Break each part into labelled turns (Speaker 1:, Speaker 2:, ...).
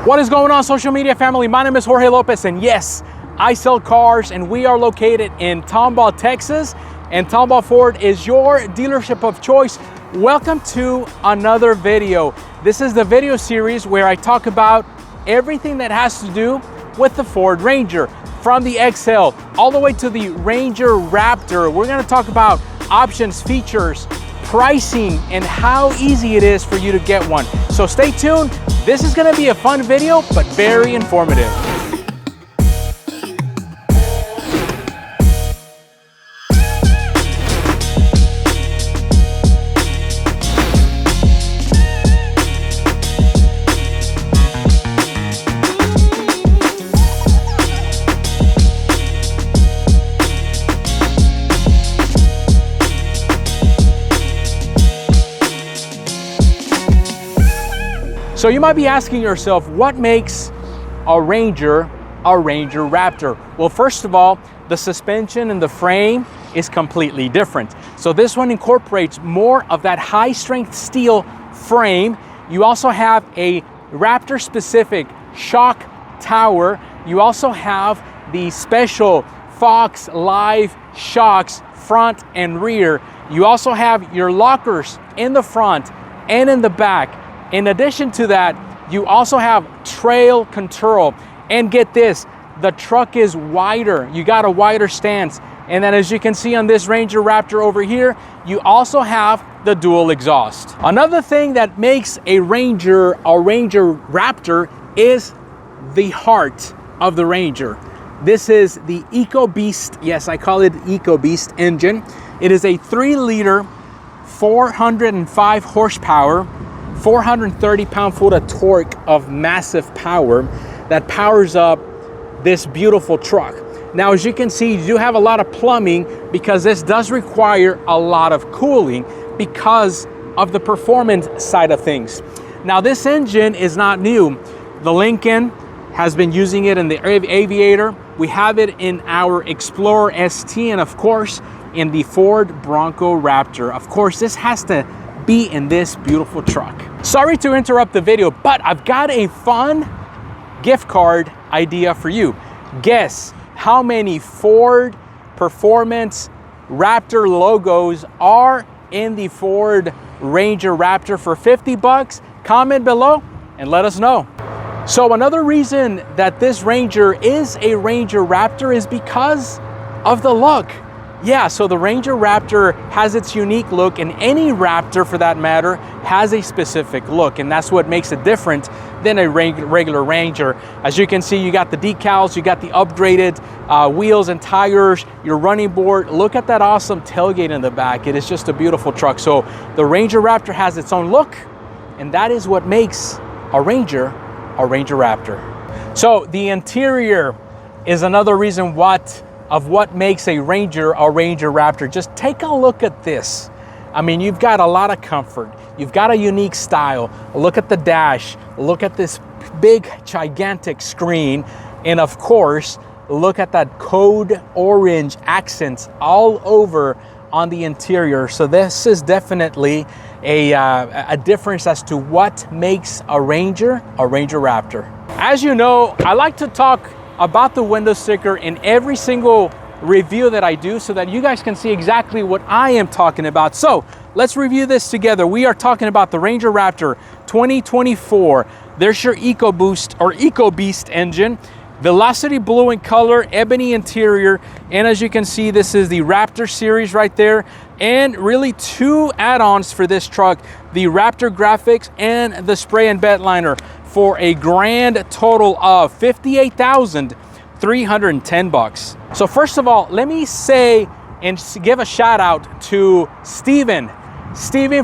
Speaker 1: What is going on, social media family? My name is Jorge Lopez, and yes, I sell cars, and we are located in Tomball, Texas, and Tomball Ford is your dealership of choice. Welcome to another video. This is the video series where I talk about everything that has to do with the Ford Ranger, from the XL all the way to the Ranger Raptor. We're going to talk about options, features, pricing, and how easy it is for you to get one. So stay tuned. This is going to be a fun video, but very informative. So you might be asking yourself, what makes a Ranger Raptor? Well, first of all, the suspension and the frame is completely different. So this one incorporates more of that high strength steel frame. You also have a Raptor specific shock tower. You also have the special Fox Live shocks front and rear. You also have your lockers in the front and in the back. In addition to that, you also have trail control. And get this, the truck is wider. You got a wider stance. And then as you can see on this Ranger Raptor over here, you also have the dual exhaust. Another thing that makes a Ranger Raptor is the heart of the Ranger. This is the EcoBeast. Yes, I call it EcoBeast engine. It is a 3-liter, 405 horsepower, 430 pound-foot of torque of massive power that powers up this beautiful truck. Now, as you can see, you do have a lot of plumbing because this does require a lot of cooling because of the performance side of things. Now, this engine is not new. The Lincoln has been using it in the Aviator. We have it in our Explorer ST, and of course, in the Ford Bronco Raptor. Of course, this has to be in this beautiful truck. Sorry to interrupt the video, but I've got a fun gift card idea for you. Guess how many Ford Performance Raptor logos are in the Ford Ranger Raptor for 50 bucks? Comment below and let us know. So another reason that this Ranger is a Ranger Raptor is because of the look. Yeah, so the Ranger Raptor has its unique look, and any Raptor for that matter has a specific look, and that's what makes it different than a regular Ranger. As you can see, you got the decals, you got the upgraded wheels and tires, your running board. Look at that awesome tailgate in the back. It is just a beautiful truck. So the Ranger Raptor has its own look, and that is what makes a Ranger Raptor. So the interior is another reason what makes a Ranger Raptor. Just take a look at this. I mean, you've got a lot of comfort. You've got a unique style. Look at the dash. Look at this big, gigantic screen. And of course, look at that code orange accents all over on the interior. So this is definitely a difference as to what makes a Ranger Raptor. As you know, I like to talk about the window sticker in every single review that I do so that you guys can see exactly what I am talking about. So let's review this together. We are talking about the Ranger Raptor 2024. There's your EcoBoost or EcoBeast engine, Velocity blue in color, ebony interior, and as you can see, this is the Raptor series right there, and really two add-ons for this truck, the Raptor graphics and the spray and bed liner, for a grand total of $58,310. So first of all, let me say and give a shout out to Steven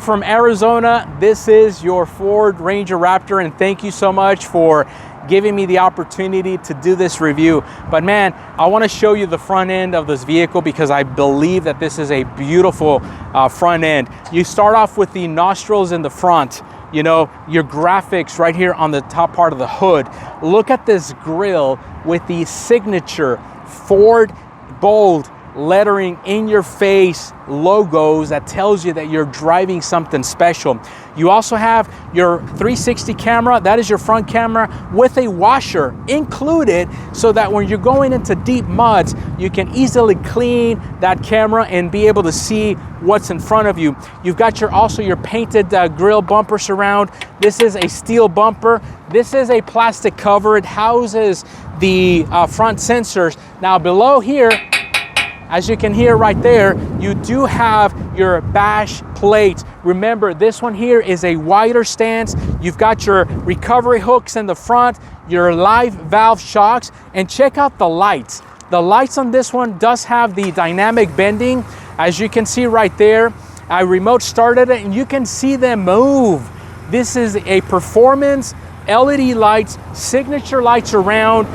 Speaker 1: from Arizona. This is your Ford Ranger Raptor, and thank you so much for giving me the opportunity to do this review. But man, I want to show you the front end of this vehicle because I believe that this is a beautiful front end. You start off with the nostrils in the front, you know, your graphics right here on the top part of the hood. Look at this grille with the signature Ford bold lettering in your face logos that tells you that you're driving something special. You also have your 360 camera, that is your front camera, with a washer included, so that when you're going into deep muds, you can easily clean that camera and be able to see what's in front of you. You've got also your painted grille bumper surround. This is a steel bumper. This is a plastic cover. It houses the front sensors. Now below here, as you can hear right there, you do have your bash plate. Remember, this one here is a wider stance. You've got your recovery hooks in the front, your live valve shocks, and check out the lights. The lights on this one does have the dynamic bending. As you can see right there, I remote started it and you can see them move. This is a performance LED lights, signature lights around,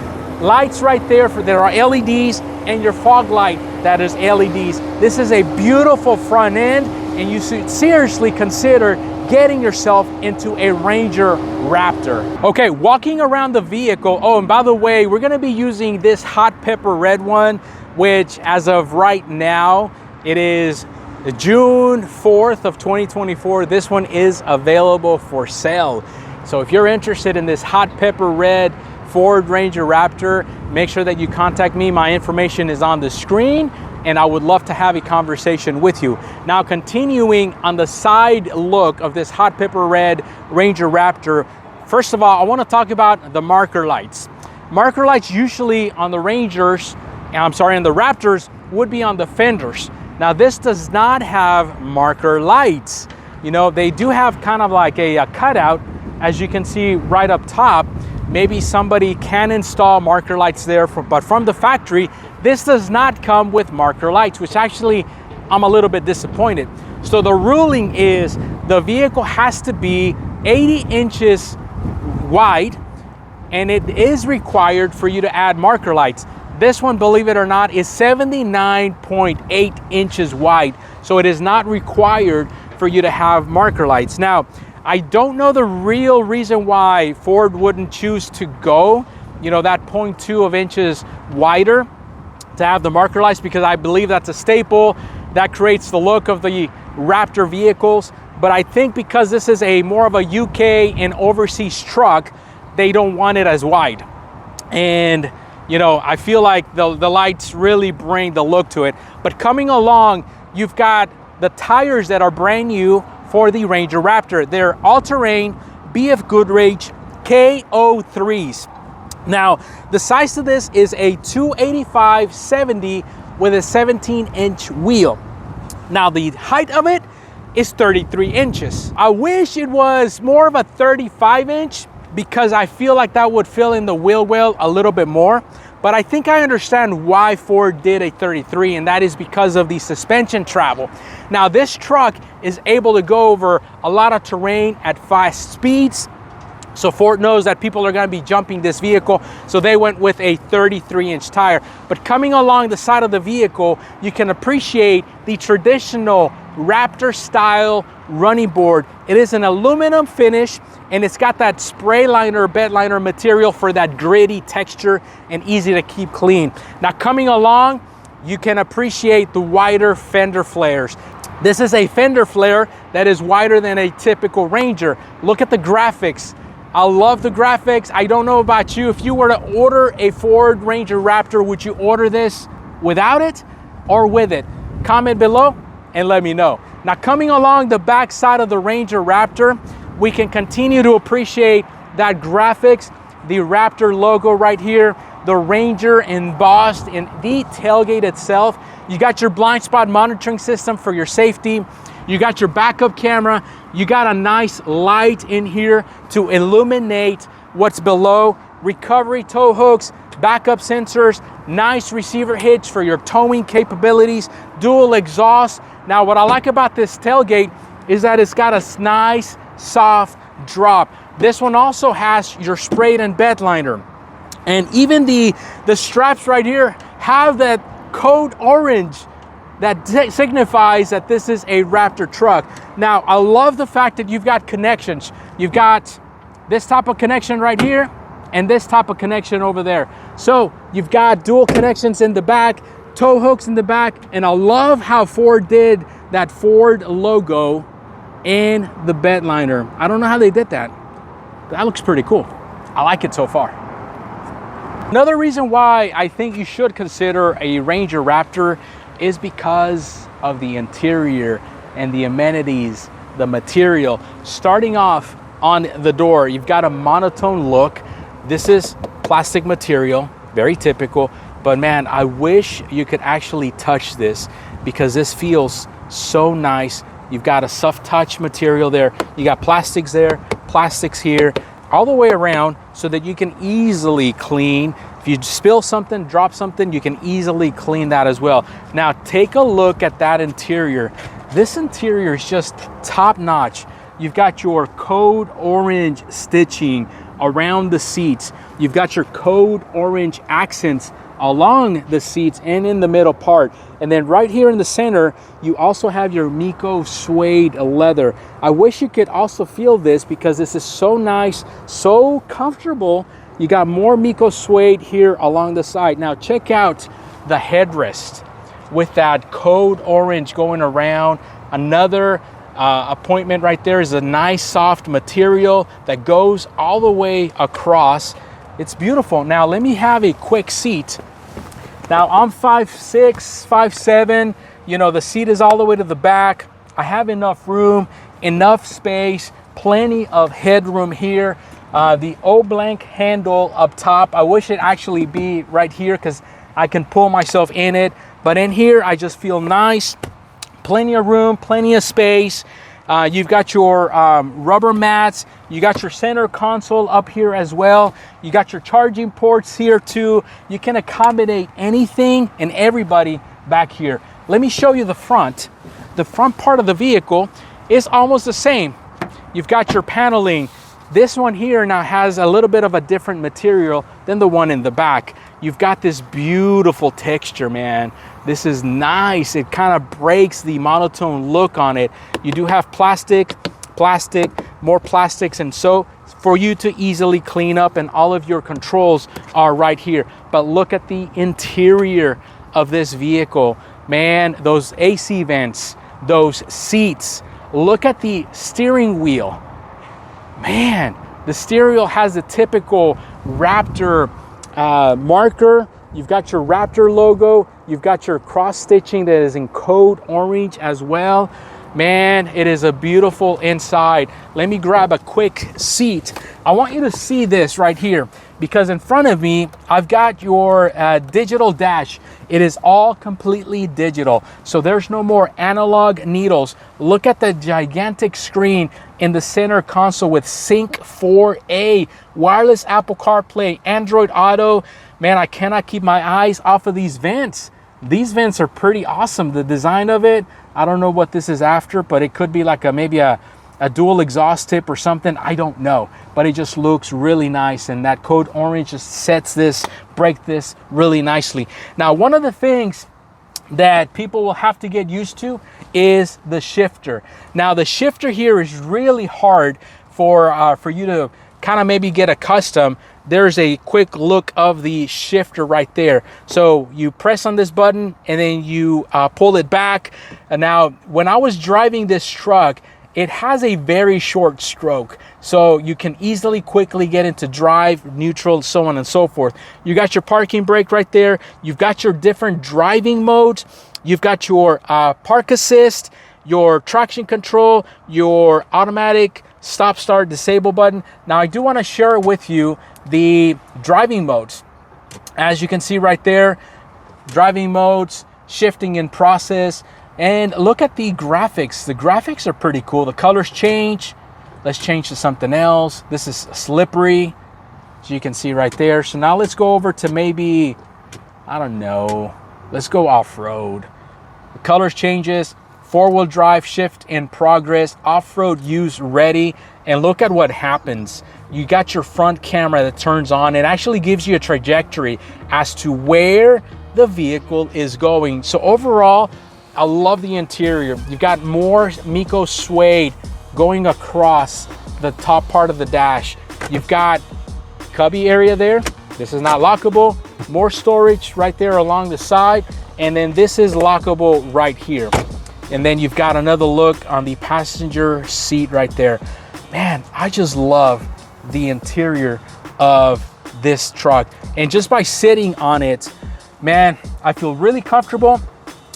Speaker 1: lights right there there are LEDs, and your fog light that is LEDs. This is a beautiful front end, and you should seriously consider getting yourself into a Ranger Raptor. Okay, walking around the vehicle. Oh, and by the way, we're gonna be using this hot pepper red one, which as of right now, it is June 4th of 2024. This one is available for sale. So if you're interested in this hot pepper red Ford Ranger Raptor, make sure that you contact me. My information is on the screen, and I would love to have a conversation with you. Now, continuing on the side look of this hot pepper red Ranger Raptor, first of all, I want to talk about the marker lights. Marker lights usually on the Rangers, on the Raptors, would be on the fenders. Now, this does not have marker lights. You know, they do have kind of like a cutout, as you can see right up top. Maybe somebody can install marker lights there, but from the factory, this does not come with marker lights, which actually I'm a little bit disappointed. So the ruling is the vehicle has to be 80 inches wide, and it is required for you to add marker lights. This one, believe it or not, is 79.8 inches wide. So it is not required for you to have marker lights. Now, I don't know the real reason why Ford wouldn't choose to go, you know, that 0.2 of inches wider to have the marker lights, because I believe that's a staple that creates the look of the Raptor vehicles. But I think because this is a more of a UK and overseas truck, they don't want it as wide. And, you know, I feel like the lights really bring the look to it. But coming along, you've got the tires that are brand new for the Ranger Raptor. They're all-terrain BF Goodrich KO3s. Now, the size of this is a 285/70 with a 17-inch wheel. Now, the height of it is 33 inches. I wish it was more of a 35-inch, because I feel like that would fill in the wheel well a little bit more. But I think I understand why Ford did a 33, and that is because of the suspension travel. Now, this truck is able to go over a lot of terrain at fast speeds. So Ford knows that people are going to be jumping this vehicle, so they went with a 33-inch tire. But coming along the side of the vehicle, you can appreciate the traditional Raptor style running board. It is an aluminum finish, and it's got that spray liner, bed liner material for that gritty texture and easy to keep clean. Now, coming along, you can appreciate the wider fender flares. This is a fender flare that is wider than a typical Ranger. Look at the graphics. I love the graphics. I don't know about you. If you were to order a Ford Ranger Raptor, would you order this without it or with it? Comment below and let me know. Now, coming along the back side of the Ranger Raptor, we can continue to appreciate that graphics, the Raptor logo right here, the Ranger embossed in the tailgate itself. You got your blind spot monitoring system for your safety. You got your backup camera. You got a nice light in here to illuminate what's below. Recovery tow hooks, backup sensors, nice receiver hitch for your towing capabilities, dual exhaust. Now, what I like about this tailgate is that it's got a nice, soft drop. This one also has your sprayed and bed liner. And even the straps right here have that code orange that signifies that this is a Raptor truck. Now, I love the fact that you've got connections. You've got this type of connection right here and this type of connection over there. So you've got dual connections in the back, tow hooks in the back, and I love how Ford did that Ford logo in the bed liner. I don't know how they did that. That looks pretty cool. I like it so far. Another reason why I think you should consider a Ranger Raptor is because of the interior and the amenities, the material. Starting off on the door, you've got a monotone look. This is plastic material, very typical, but man, I wish you could actually touch this because this feels so nice. You've got a soft touch material there. You got plastics there, plastics here, all the way around so that you can easily clean. If you spill something, drop something, you can easily clean that as well. Now take a look at that interior. This interior is just top notch. You've got your code orange stitching around the seats. You've got your code orange accents along the seats and in the middle part. And then right here in the center, you also have your Miko suede leather. I wish you could also feel this because this is so nice, so comfortable. You got more Miko suede here along the side. Now check out the headrest with that code orange going around. Another appointment right there is a nice soft material that goes all the way across. It's beautiful. Now let me have a quick seat. Now I'm 5'6", 5'7". You know, the seat is all the way to the back. I have enough room, enough space, plenty of headroom here. The O-blank handle up top, I wish it actually be right here because I can pull myself in it. But in here, I just feel nice. Plenty of room, plenty of space. You've got your rubber mats. You got your center console up here as well. You got your charging ports here too. You can accommodate anything and everybody back here. Let me show you the front. The front part of the vehicle is almost the same. You've got your paneling. This one here now has a little bit of a different material than the one in the back. You've got this beautiful texture, man. This is nice. It kind of breaks the monotone look on it. You do have plastic, more plastics, and so for you to easily clean up, and all of your controls are right here. But look at the interior of this vehicle. Man, those AC vents, those seats. Look at the steering wheel. Man, the steering wheel has a typical Raptor marker. You've got your Raptor logo. You've got your cross stitching that is in code orange as well. Man, it is a beautiful inside. Let me grab a quick seat. I want you to see this right here because in front of me, I've got your digital dash. It is all completely digital. So there's no more analog needles. Look at the gigantic screen in the center console with Sync 4A, wireless Apple CarPlay, Android Auto. Man, I cannot keep my eyes off of these vents. These vents are pretty awesome. The design of it, I don't know what this is after, but it could be like maybe a dual exhaust tip or something. I don't know, but it just looks really nice. And that code orange just sets this, break this really nicely. Now, one of the things that people will have to get used to is the shifter. Now, the shifter here is really hard for you to kind of maybe get accustomed. There's a quick look of the shifter right there. So you press on this button and then you pull it back. And now when I was driving this truck, it has a very short stroke. So you can easily quickly get into drive, neutral, so on and so forth. You got your parking brake right there. You've got your different driving modes. You've got your park assist, your traction control, your automatic stop start disable button. Now I do want to share with you the driving modes. As you can see right there, driving modes, shifting in process, and look at the graphics. The graphics are pretty cool. The colors change. Let's change to something else. This is slippery, as you can see right there. So now let's go over to maybe, I don't know, let's go off-road. The colors changes. Four-wheel drive, shift in progress, off-road use ready, and look at what happens. You got your front camera that turns on. It actually gives you a trajectory as to where the vehicle is going. So overall, I love the interior. You've got more Miko suede going across the top part of the dash. You've got cubby area there. This is not lockable. More storage right there along the side. And then this is lockable right here. And then you've got another look on the passenger seat right there. Man, I just love the interior of this truck. And just by sitting on it, man, I feel really comfortable,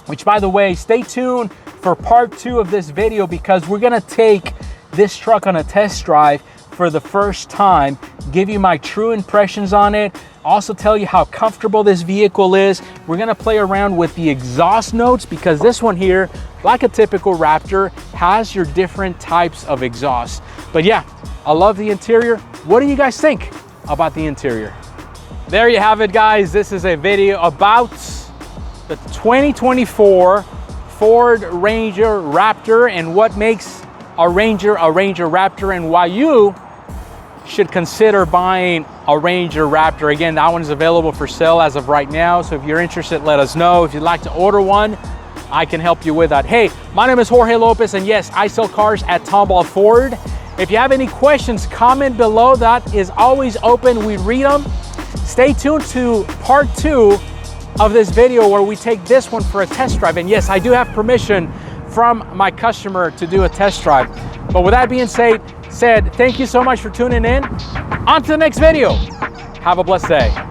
Speaker 1: which by the way, stay tuned for part 2 of this video because we're gonna take this truck on a test drive for the first time, give you my true impressions on it, also tell you how comfortable this vehicle is. We're gonna play around with the exhaust notes because this one here, like a typical Raptor, has your different types of exhaust. But yeah, I love the interior. What do you guys think about the interior? There you have it, guys. This is a video about the 2024 Ford Ranger Raptor and what makes a Ranger Raptor and why you should consider buying a Ranger Raptor. Again, that one is available for sale as of right now. So if you're interested, let us know. If you'd like to order one, I can help you with that. Hey, my name is Jorge Lopez, and yes, I sell cars at Tomball Ford. If you have any questions, comment below. That is always open. We read them. Stay tuned to part 2 of this video where we take this one for a test drive. And yes, I do have permission from my customer to do a test drive. But with that being said, thank you so much for tuning in. On to the next video. Have a blessed day.